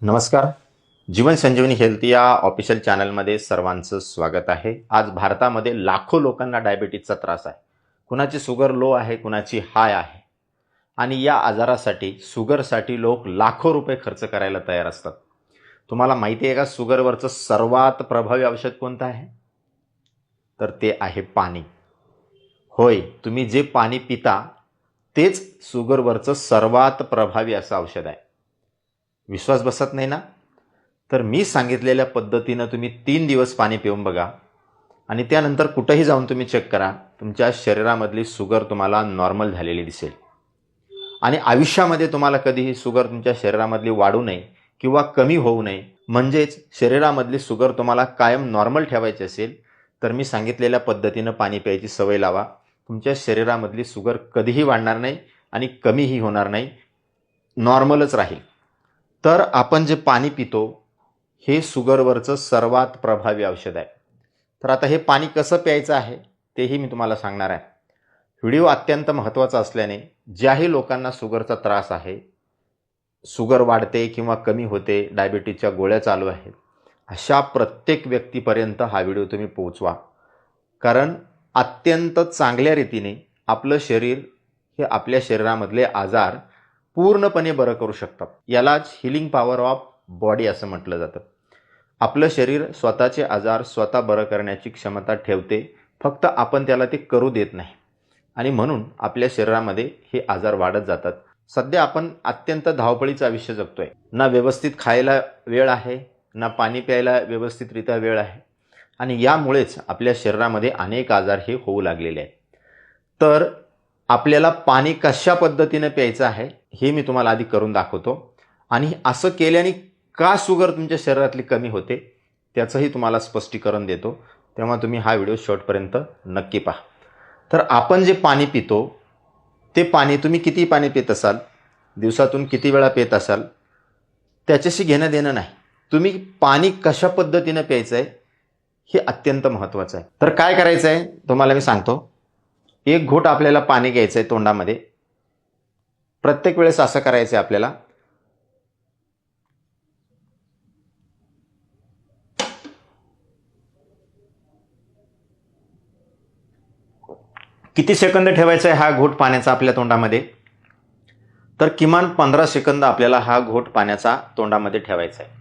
नमस्कार. जीवन संजीवनी हेल्थ या ऑफिशियल चॅनलमध्ये सर्वांचं स्वागत आहे. आज भारतामध्ये लाखो लोकांना डायबिटीजचा त्रास आहे. कुणाची शुगर लो आहे, कुणाची हाय आहे. आणि या आजारासाठी शुगरसाठी लोक लाखो रुपये खर्च करायला तयार असतात. तुम्हाला माहिती आहे का शुगरवरचं सर्वात प्रभावी औषध कोणतं आहे? तर ते आहे पाणी. होय, तुम्ही जे पाणी पिता तेच शुगरवरचं सर्वात प्रभावी असं औषध आहे. विश्वास बसत नाही ना? तर मी सांगितलेल्या पद्धतीनं तुम्ही 3 दिवस पाणी पिऊन बघा आणि त्यानंतर कुठंही जाऊन तुम्ही चेक करा. तुमच्या शरीरामधली शुगर तुम्हाला नॉर्मल झालेली दिसेल. आणि आयुष्यामध्ये तुम्हाला कधीही शुगर तुमच्या शरीरामधली वाढू नये किंवा कमी होऊ नये, म्हणजेच शरीरामधली शुगर तुम्हाला कायम नॉर्मल ठेवायची असेल तर मी सांगितलेल्या पद्धतीनं पाणी प्यायची सवय लावा. तुमच्या शरीरामधली शुगर कधीही वाढणार नाही आणि कमीही होणार नाही, नॉर्मलच राहील. तर आपण जे पाणी पितो हे शुगरवरचं सर्वात प्रभावी औषध आहे. तर आता हे पाणी कसं प्यायचं आहे तेही मी तुम्हाला सांगणार आहे. व्हिडिओ अत्यंत महत्त्वाचा असल्याने ज्याही लोकांना शुगरचा त्रास आहे, शुगर वाढते किंवा कमी होते, डायबिटीजच्या गोळ्या चालू आहेत, अशा प्रत्येक व्यक्तीपर्यंत हा व्हिडिओ तुम्ही पोहोचवा. कारण अत्यंत चांगल्या रीतीने आपलं शरीर हे आपल्या शरीरामधले आजार पूर्णपणे बरं करू शकतात. यालाच हिलिंग पॉवर ऑफ बॉडी असं म्हटलं जातं. आपलं शरीर स्वतःचे आजार स्वतः बरं करण्याची क्षमता ठेवते, फक्त आपण त्याला ते करू देत नाही. आणि म्हणून आपल्या शरीरामध्ये हे आजार वाढत जातात. सध्या आपण अत्यंत धावपळीचं आयुष्य जगतोय. ना व्यवस्थित खायला वेळ आहे, ना पाणी प्यायला व्यवस्थितरित्या वेळ आहे. आणि यामुळेच आपल्या शरीरामध्ये अनेक आजार हे होऊ लागलेले आहेत. तर आपल्याला पाणी कशा पद्धतीने प्यायचं आहे हे मी तुम्हाला आधी करून दाखवतो. आणि असं केल्याने का शुगर तुमच्या शरीरातली कमी होते त्याचंही तुम्हाला स्पष्टीकरण देतो. तेव्हा तुम्ही हा व्हिडिओ शेवटपर्यंत नक्की पहा. तर आपण जे पाणी पितो ते पाणी तुम्ही किती पाणी पित असाल, दिवसातून किती वेळा पित असाल, त्याच्याशी घेणं देणं नाही. तुम्ही पाणी कशा पद्धतीनं प्यायचं आहे हे अत्यंत महत्त्वाचं आहे. तर काय करायचं आहे तुम्हाला मी सांगतो. एक घोट आपल्याला पाणी घ्यायचं आहे तोंडामध्ये. प्रत्येक वेळेस असं करायचं आहे आपल्याला. किती सेकंद ठेवायचा आहे हा घोट पाण्याचा आपल्या तोंडामध्ये? तर किमान 15 सेकंद आपल्याला हा घोट पाण्याचा तोंडामध्ये ठेवायचा आहे.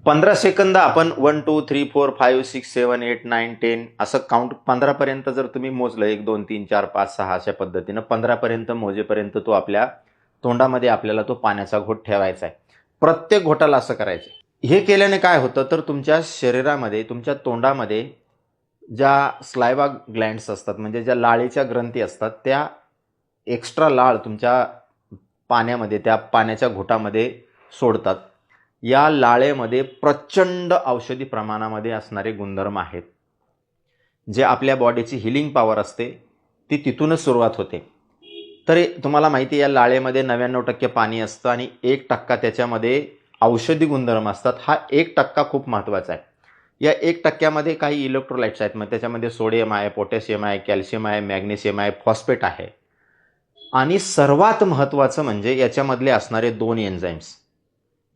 15 सेकंद आपण 1 2 3 4 5 6 7 8 9 10 असं काउंट 15 पर्यंत जर तुम्ही मोजलं, 1 2 3 4 5 6 अशा पद्धतीनं 15 पर्यंत मोजेपर्यंत तो आपल्या तोंडामध्ये आपल्याला तो पाण्याचा घोट ठेवायचा आहे. प्रत्येक घोटाला असं करायचं. हे केल्याने काय होतं तर तुमच्या शरीरामध्ये, तुमच्या तोंडामध्ये ज्या स्लायवा ग्लँड्स असतात, म्हणजे ज्या लाळेच्या ग्रंथी असतात, त्या एक्स्ट्रा लाळ तुमच्या पाण्यामध्ये, त्या पाण्याच्या घोटामध्ये सोडतात. या लाळेमध्ये प्रचंड औषधी प्रमाणामध्ये असणारे गुणधर्म आहेत. जे आपल्या बॉडीची हिलिंग पॉवर असते ती तिथूनच सुरुवात होते. तर तुम्हाला माहिती आहे या लाळेमध्ये 99% पाणी असतं आणि 1% त्याच्यामध्ये औषधी गुणधर्म असतात. हा 1% खूप महत्त्वाचा आहे. या 1%मध्ये काही इलेक्ट्रोलाइट्स आहेत. मग त्याच्यामध्ये सोडियम आहे, पोटॅशियम आहे, कॅल्शियम आहे, मॅग्नेशियम आहे, फॉस्फेट आहे. आणि सर्वात महत्त्वाचं म्हणजे याच्यामधले असणारे 2 एन्झाईम्स.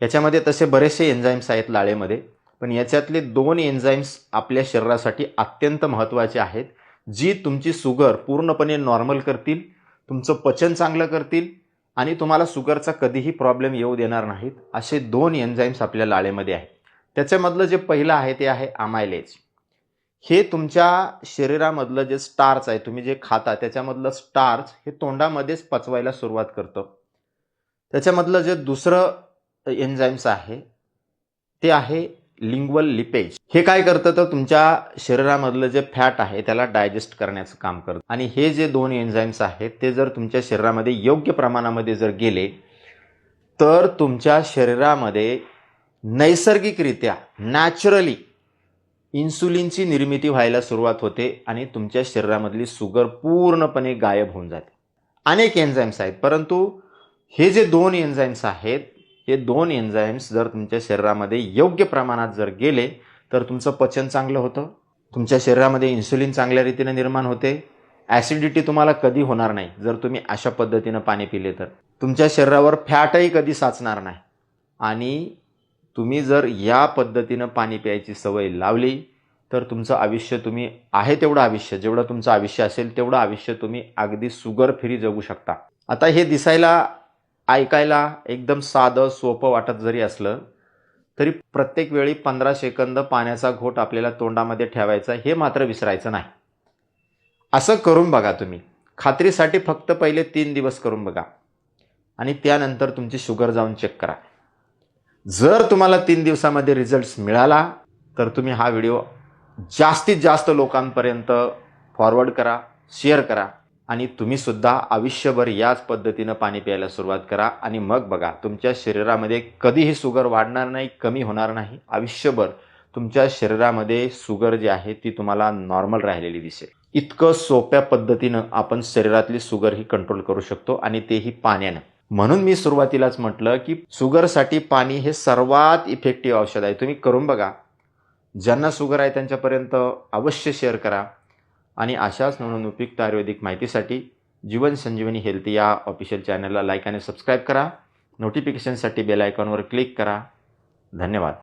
याच्यामध्ये तसे बरेचसे एन्झाईम्स आहेत लाळेमध्ये, पण याच्यातले 2 एन्झाईम्स आपल्या शरीरासाठी अत्यंत महत्त्वाचे आहेत, जी तुमची शुगर पूर्णपणे नॉर्मल करतील, तुमचं पचन चांगलं करतील आणि तुम्हाला शुगरचा कधीही प्रॉब्लेम येऊ देणार नाहीत. असे 2 एन्झाईम्स आपल्या लाळेमध्ये आहेत. त्याच्यामधलं जे पहिलं आहे ते आहे अमायलेज. हे तुमच्या शरीरामधलं जे स्टार्च आहे, तुम्ही जे खाता त्याच्यामधलं स्टार्च हे तोंडामध्येच पचवायला सुरुवात करतं. त्याच्यामधलं जे दुसरं एन्झाईम्स आहे ते आहे लिंग्वल लिपेज. हे काय करतं तर तुमच्या शरीरामधलं जे फॅट आहे त्याला डायजेस्ट करण्याचं काम करतं. आणि हे जे 2 एन्झाईम्स आहेत ते जर तुमच्या शरीरामध्ये योग्य प्रमाणामध्ये जर गेले तर तुमच्या शरीरामध्ये नैसर्गिकरित्या, नॅचरली इन्सुलिनची निर्मिती व्हायला सुरुवात होते आणि तुमच्या शरीरामधली शुगर पूर्णपणे गायब होऊन जाते. अनेक एन्झाईम्स आहेत, परंतु हे जे 2 एन्झाईम्स आहेत, हे 2 एन्झाईम्स जर तुमच्या शरीरामध्ये योग्य प्रमाणात जर गेले तर तुमचं पचन चांगलं होतं, तुमच्या शरीरामध्ये इन्सुलिन चांगल्या रीतीने निर्माण होते, ॲसिडिटी तुम्हाला कधी होणार नाही. जर तुम्ही अशा पद्धतीनं पाणी पिले तर तुमच्या शरीरावर फॅटही कधी साचणार नाही. आणि तुम्ही जर या पद्धतीनं पाणी प्यायची सवय लावली तर तुमचं आयुष्य तुम्ही आहे तेवढं आयुष्य, जेवढं तुमचं आयुष्य असेल तेवढं आयुष्य तुम्ही अगदी शुगर फ्री जगू शकता. आता हे दिसायला ऐकायला एकदम साधं सोपं वाटत जरी असलं तरी प्रत्येक वेळी 15 सेकंद पाण्याचा घोट आपल्याला तोंडामध्ये ठेवायचा हे मात्र विसरायचं नाही. असं करून बघा तुम्ही. खात्रीसाठी फक्त पहिले 3 दिवस करून बघा आणि त्यानंतर तुमची शुगर जाऊन चेक करा. जर तुम्हाला 3 दिवसामध्ये रिझल्ट्स मिळाला तर तुम्ही हा व्हिडिओ जास्तीत जास्त लोकांपर्यंत फॉरवर्ड करा, शेअर करा आणि तुम्हीसुद्धा आयुष्यभर याच पद्धतीनं पाणी प्यायला सुरुवात करा आणि मग बघा तुमच्या शरीरामध्ये कधीही शुगर वाढणार नाही, कमी होणार नाही. आयुष्यभर तुमच्या शरीरामध्ये शुगर जी आहे ती तुम्हाला नॉर्मल राहिलेली दिसेल. इतकं सोप्या पद्धतीनं आपण शरीरातली शुगर ही कंट्रोल करू शकतो आणि तेही पाण्यानं. म्हणून मी सुरुवातीलाच म्हटलं की शुगरसाठी पाणी हे सर्वात इफेक्टिव्ह औषध आहे. तुम्ही करून बघा. ज्यांना शुगर आहे त्यांच्यापर्यंत अवश्य शेअर करा आणि अशाच नवनवीन उपयुक्त आयुर्वेदिक माहितीसाठी जीवन संजीवनी हेल्थ या ऑफिशियल चॅनलला लाईक आणि सबस्क्राईब करा. नोटिफिकेशनसाठी बेल आयकॉनवर क्लिक करा. धन्यवाद.